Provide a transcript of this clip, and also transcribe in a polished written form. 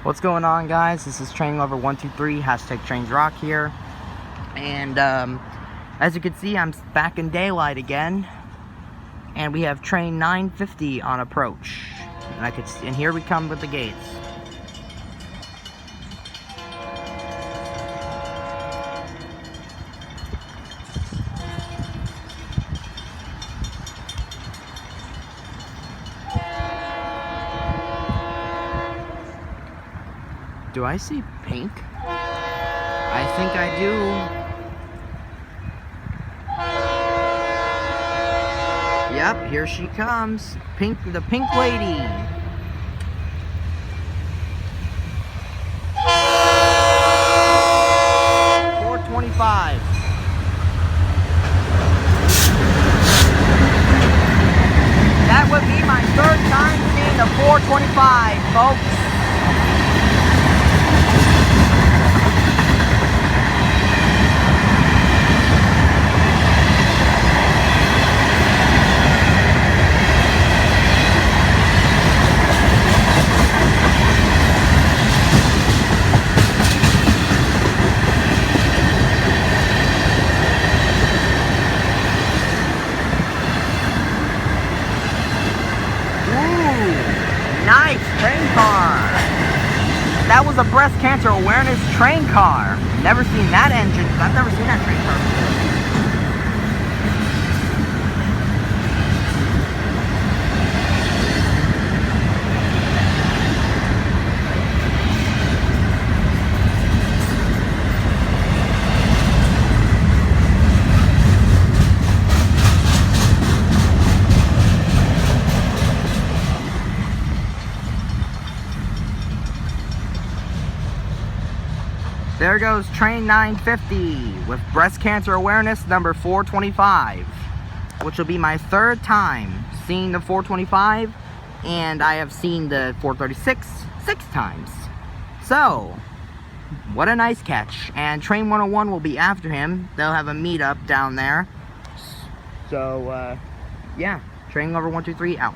What's going on, guys? This is Train Lover 123 hashtag Trains Rock here, and as you can see, I'm back in daylight again, and we have train 950 on approach, and here we come with the gates. Do I see pink? I think I do. Yep, here she comes. The pink lady. $4.25. That would be my third time seeing the $4.25, folks. Nice train car. That was a breast cancer awareness train car. Never seen that engine. I've never seen that train car before. There goes train 950 with breast cancer awareness number 425, which will be my third time seeing the 425, and I have seen the 436 6 times. So, what a nice catch. And train 101 will be after him. They'll have a meetup down there. So, yeah, Train Lover 123 out.